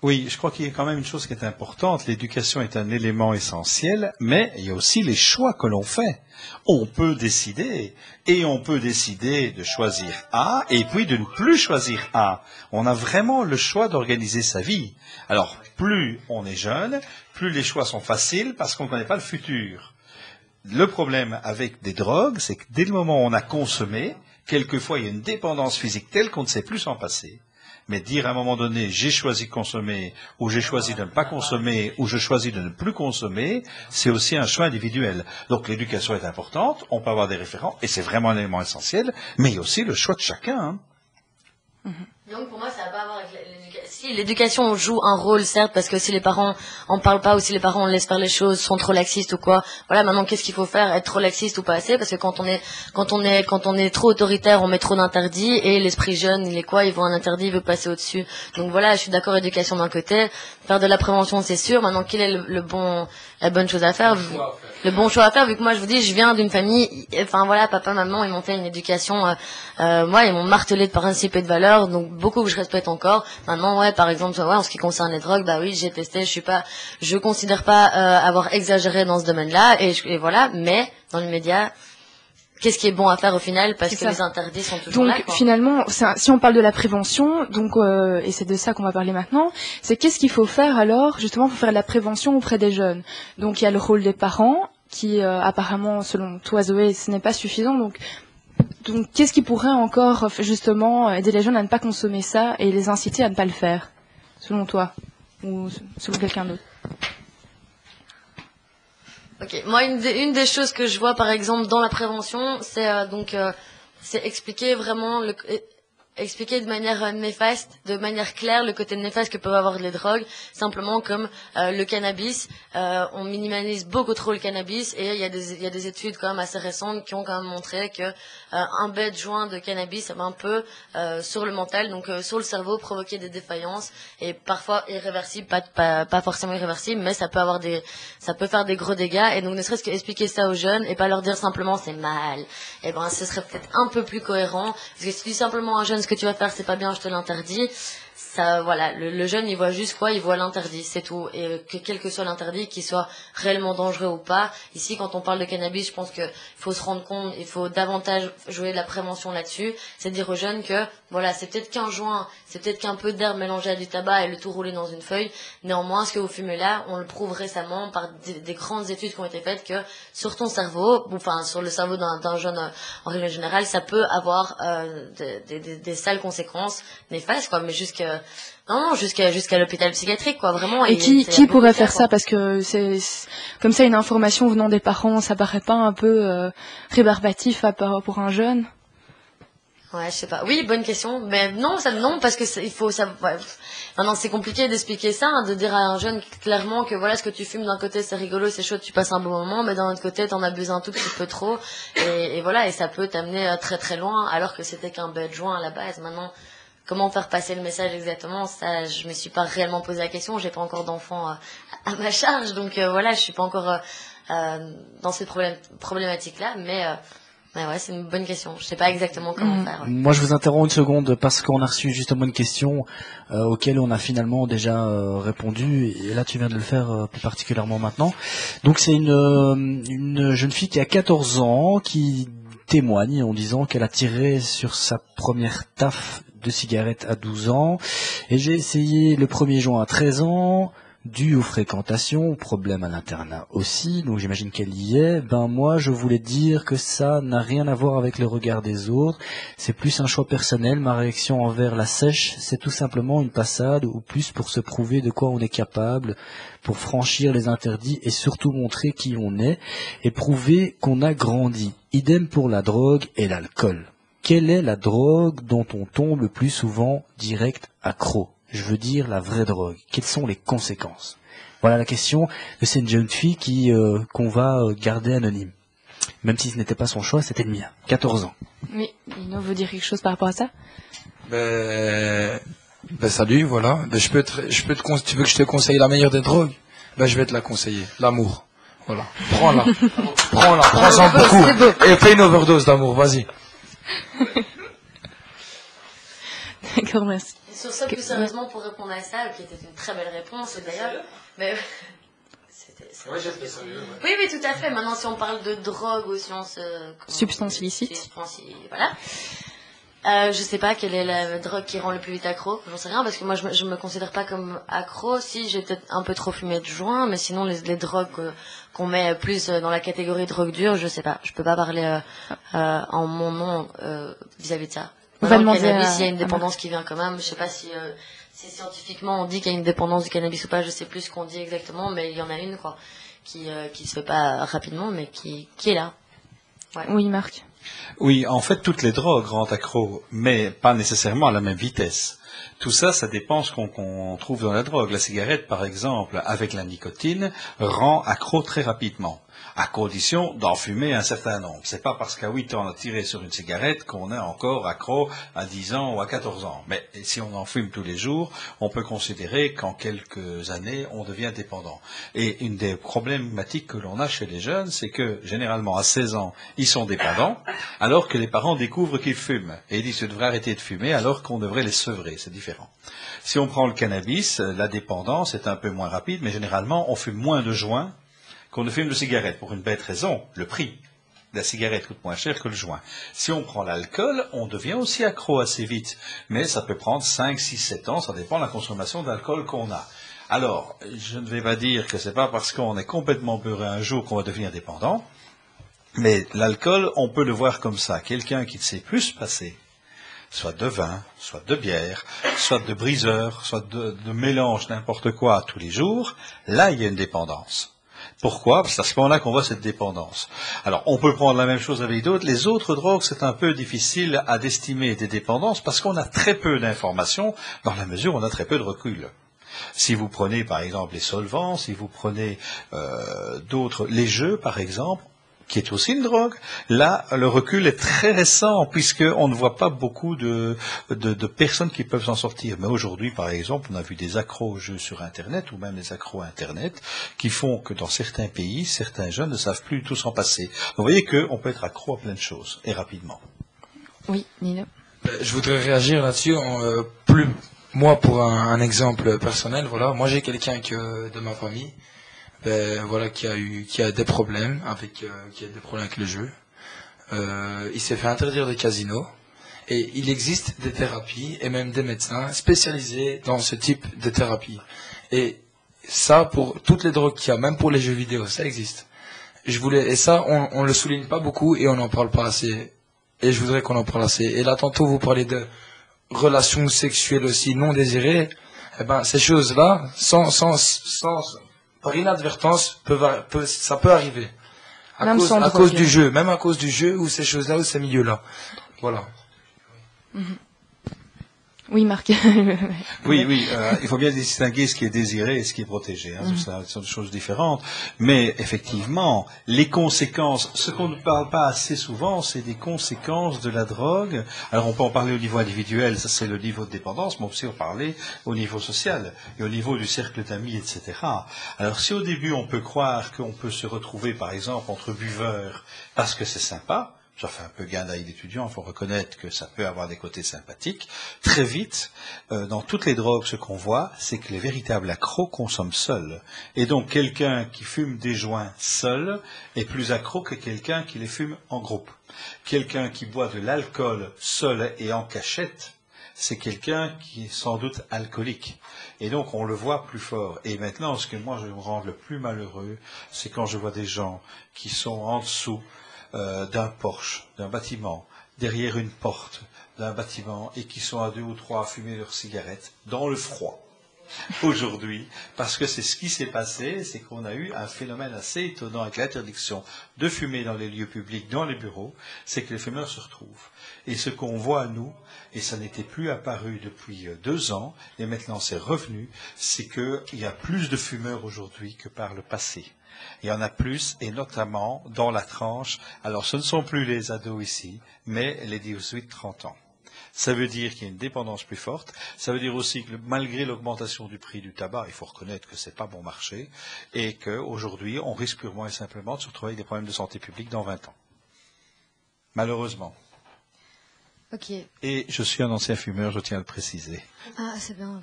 Oui, je crois qu'il y a quand même une chose qui est importante. L'éducation est un élément essentiel, mais il y a aussi les choix que l'on fait. On peut décider, et on peut décider de choisir A, et puis de ne plus choisir A. On a vraiment le choix d'organiser sa vie. Alors, plus on est jeune, plus les choix sont faciles, parce qu'on ne connaît pas le futur. Le problème avec des drogues, c'est que dès le moment où on a consommé, quelquefois il y a une dépendance physique telle qu'on ne sait plus s'en passer. Mais dire à un moment donné, j'ai choisi de consommer, ou j'ai choisi de ne pas consommer, ou je choisis de ne plus consommer, c'est aussi un choix individuel. Donc l'éducation est importante, on peut avoir des référents, et c'est vraiment un élément essentiel, mais il y a aussi le choix de chacun. Donc pour moi, ça va pas avoir avec l'éducation. Si l'éducation joue un rôle, certes, parce que si les parents en parlent pas ou si les parents laissent faire les choses, sont trop laxistes ou quoi, voilà, maintenant qu'est-ce qu'il faut faire, être trop laxiste ou pas assez, parce que quand on est trop autoritaire, on met trop d'interdits et l'esprit jeune, il est quoi, il voit un interdit, il veut passer au-dessus. Donc voilà, je suis d'accord, éducation d'un côté, faire de la prévention, c'est sûr. Maintenant, quel est la bonne chose à faire? Le bon choix à faire, vu que moi je vous dis, je viens d'une famille, enfin voilà, papa, maman, ils m'ont fait une éducation, moi ils m'ont martelé de principes et de valeurs, donc beaucoup que je respecte encore. Maintenant, ouais, par exemple, ouais, en ce qui concerne les drogues, bah oui, j'ai testé, je considère pas avoir exagéré dans ce domaine-là, et voilà, mais dans les médias, qu'est-ce qui est bon à faire au final, parce que les interdits sont toujours là. Donc finalement, si on parle de la prévention, donc et c'est de ça qu'on va parler maintenant, c'est qu'est-ce qu'il faut faire alors, justement, pour faire de la prévention auprès des jeunes. Donc il y a le rôle des parents, qui apparemment, selon toi Zoé, ce n'est pas suffisant. Donc qu'est-ce qui pourrait encore justement aider les jeunes à ne pas consommer ça et les inciter à ne pas le faire, selon toi ou selon quelqu'un d'autre? Ok, moi une des choses que je vois par exemple dans la prévention, c'est c'est expliquer vraiment expliquer de manière néfaste, de manière claire le côté néfaste que peuvent avoir les drogues, simplement comme le cannabis. On minimalise beaucoup trop le cannabis et il y a des études quand même assez récentes qui ont quand même montré que un bête joint de cannabis, ça va un peu sur le mental, donc sur le cerveau, provoquer des défaillances et parfois irréversibles, pas forcément irréversibles, mais ça peut faire des gros dégâts. Et donc ne serait-ce qu'expliquer ça aux jeunes et pas leur dire simplement c'est mal, et ben ce serait peut-être un peu plus cohérent, parce que si tu dis simplement à un jeune ce que tu vas faire c'est pas bien, je te l'interdis, ça, voilà, le jeune il voit juste quoi, il voit l'interdit, c'est tout, et que quel que soit l'interdit, qu'il soit réellement dangereux ou pas. Ici, quand on parle de cannabis, je pense que faut se rendre compte, il faut davantage jouer de la prévention là-dessus, c'est dire aux jeunes que voilà, c'est peut-être qu'un joint, c'est peut-être qu'un peu d'herbe mélangée à du tabac et le tout roulé dans une feuille. Néanmoins, ce que vous fumez là, on le prouve récemment par des grandes études qui ont été faites que sur ton cerveau, enfin sur le cerveau d'un jeune en règle générale, ça peut avoir des sales conséquences néfastes, quoi, mais jusqu'à l'hôpital psychiatrique, quoi, vraiment. Et qui pourrait faire ça, parce que c'est comme ça une information venant des parents, ça paraît pas un peu rébarbatif pour un jeune? Ouais, je sais pas. Oui, bonne question. Mais non, parce que il faut ça. Ouais. Maintenant, c'est compliqué d'expliquer ça, de dire à un jeune clairement que voilà, ce que tu fumes d'un côté c'est rigolo, c'est chaud, tu passes un bon moment, mais d'un autre côté t'en abuses un tout petit peu trop, et voilà, et ça peut t'amener très très loin, alors que c'était qu'un bête joint à la base. Maintenant, comment faire passer le message exactement, ça, je me suis pas réellement posé la question. J'ai pas encore d'enfant à ma charge, donc voilà, je suis pas encore dans cette problématique-là, mais ouais, c'est une bonne question. Je sais pas exactement comment faire. Ouais. Moi, je vous interromps une seconde parce qu'on a reçu justement une question auquel on a finalement déjà répondu, et là tu viens de le faire plus particulièrement maintenant. Donc c'est une jeune fille qui a 14 ans qui témoigne en disant qu'elle a tiré sur sa première taffe de cigarette à 12 ans, et j'ai essayé le 1er juin à 13 ans, dû aux fréquentations, aux problèmes à l'internat aussi, donc j'imagine qu'elle y est. Ben moi, je voulais dire que ça n'a rien à voir avec le regard des autres, c'est plus un choix personnel. Ma réaction envers la sèche, c'est tout simplement une passade, ou plus pour se prouver de quoi on est capable, pour franchir les interdits et surtout montrer qui on est, et prouver qu'on a grandi. Idem pour la drogue et l'alcool. Quelle est la drogue dont on tombe le plus souvent direct accro? Je veux dire la vraie drogue. Quelles sont les conséquences? Voilà la question de cette jeune fille qu'on va garder anonyme. Même si ce n'était pas son choix, c'était le mien. 14 ans. Oui, Lino veut dire quelque chose par rapport à ça? Salut, voilà. Tu veux que je te conseille la meilleure des drogues? Je vais te la conseiller. L'amour. Voilà. Prends-la. Prends-en beaucoup. Et fais une overdose d'amour, vas-y. D'accord, merci. Et sur ça, plus sérieusement, pour répondre à ça, qui était une très belle réponse d'ailleurs, mais Ouais, j'ai fait sérieux. Ouais. oui, oui, tout à fait. Maintenant, si on parle de drogue ou si on se... Substance illicite. Voilà. Je sais pas quelle est la drogue qui rend le plus vite accro. J'en sais rien parce que moi, je me considère pas comme accro. Si, j'ai peut-être un peu trop fumé de joint, mais sinon, les drogues qu'on met plus dans la catégorie drogue dure, je sais pas. Je peux pas parler en mon nom vis-à-vis de ça. On va Le demander cannabis, à- il y a une à dépendance qui vient quand même. Je sais pas si scientifiquement on dit qu'il y a une dépendance du cannabis ou pas. Je sais plus ce qu'on dit exactement, mais il y en a une quoi qui se fait pas rapidement, mais qui est là. Ouais. Oui, Marc. Oui, en fait, toutes les drogues rendent accro, mais pas nécessairement à la même vitesse. Tout ça, ça dépend ce qu'on trouve dans la drogue. La cigarette, par exemple, avec la nicotine, rend accro très rapidement, à condition d'en fumer un certain nombre. C'est pas parce qu'à 8 ans on a tiré sur une cigarette qu'on est encore accro à 10 ans ou à 14 ans. Mais si on en fume tous les jours, on peut considérer qu'en quelques années, on devient dépendant. Et une des problématiques que l'on a chez les jeunes, c'est que généralement à 16 ans, ils sont dépendants, alors que les parents découvrent qu'ils fument. Et ils disent, tu devrais arrêter de fumer, alors qu'on devrait les sevrer. C'est différent. Si on prend le cannabis, la dépendance est un peu moins rapide, mais généralement, on fume moins de joints qu'on ne fume de cigarettes, pour une bête raison, le prix. La cigarette coûte moins cher que le joint. Si on prend l'alcool, on devient aussi accro assez vite. Mais ça peut prendre 5, 6, 7 ans, ça dépend de la consommation d'alcool qu'on a. Alors, je ne vais pas dire que c'est pas parce qu'on est complètement beurré un jour qu'on va devenir dépendant, mais l'alcool, on peut le voir comme ça. Quelqu'un qui ne sait plus se passer, soit de vin, soit de bière, soit de briseur, soit de mélange n'importe quoi tous les jours, là, il y a une dépendance. Pourquoi? Parce que c'est à ce moment-là qu'on voit cette dépendance. Alors, on peut prendre la même chose avec d'autres. Les autres drogues, c'est un peu difficile à d'estimer des dépendances parce qu'on a très peu d'informations dans la mesure où on a très peu de recul. Si vous prenez, par exemple, les solvants, si vous prenez d'autres, les jeux, par exemple, qui est aussi une drogue, là, le recul est très récent, puisqu'on ne voit pas beaucoup de personnes qui peuvent s'en sortir. Mais aujourd'hui, par exemple, on a vu des accros aux jeux sur Internet, ou même des accros à Internet, qui font que dans certains pays, certains jeunes ne savent plus du tout s'en passer. Vous voyez qu'on peut être accro à plein de choses, et rapidement. Oui, Nino. Je voudrais réagir là-dessus moi pour un exemple personnel, voilà. Moi j'ai quelqu'un de ma famille, voilà, qui a des problèmes avec le jeu. Il s'est fait interdire des casinos et il existe des thérapies et même des médecins spécialisés dans ce type de thérapie. Et ça, pour toutes les drogues qu'il y a, même pour les jeux vidéo, ça existe. Et ça, on le souligne pas beaucoup et on n'en parle pas assez. Et je voudrais qu'on en parle assez. Et là, tantôt, vous parlez de relations sexuelles aussi non désirées. Eh ben, ces choses-là, par inadvertance, ça peut arriver. À cause du jeu, même à cause du jeu, ou ces choses-là, ou ces milieux-là. Voilà. Mm-hmm. Oui, Marc. Oui, il faut bien distinguer ce qui est désiré et ce qui est protégé. Hein. Ce sont des choses différentes. Mais effectivement, les conséquences, ce qu'on ne parle pas assez souvent, c'est des conséquences de la drogue. Alors on peut en parler au niveau individuel, ça c'est le niveau de dépendance, mais aussi en parler au niveau social et au niveau du cercle d'amis, etc. Alors si au début on peut croire qu'on peut se retrouver par exemple entre buveurs parce que c'est sympa, ça fait un peu gain d'œil d'étudiant, il faut reconnaître que ça peut avoir des côtés sympathiques. Très vite, dans toutes les drogues, ce qu'on voit, c'est que les véritables accros consomment seuls. Et donc, quelqu'un qui fume des joints seul est plus accro que quelqu'un qui les fume en groupe. Quelqu'un qui boit de l'alcool seul et en cachette, c'est quelqu'un qui est sans doute alcoolique. Et donc, on le voit plus fort. Et maintenant, ce que moi, je me rends le plus malheureux, c'est quand je vois des gens qui sont en dessous d'un porche, d'un bâtiment, derrière une porte d'un bâtiment et qui sont à 2 ou 3 à fumer leurs cigarettes dans le froid. Aujourd'hui, parce que c'est ce qui s'est passé, c'est qu'on a eu un phénomène assez étonnant avec l'interdiction de fumer dans les lieux publics, dans les bureaux, c'est que les fumeurs se retrouvent. Et ce qu'on voit, nous, et ça n'était plus apparu depuis 2 ans, et maintenant c'est revenu, c'est qu'il y a plus de fumeurs aujourd'hui que par le passé. Il y en a plus, et notamment dans la tranche, alors ce ne sont plus les ados ici, mais les 18-30 ans. Ça veut dire qu'il y a une dépendance plus forte. Ça veut dire aussi que malgré l'augmentation du prix du tabac, il faut reconnaître que c'est pas bon marché, et qu'aujourd'hui, on risque purement et simplement de se retrouver avec des problèmes de santé publique dans 20 ans. Malheureusement. Ok. Et je suis un ancien fumeur, je tiens à le préciser. Ah, c'est bien.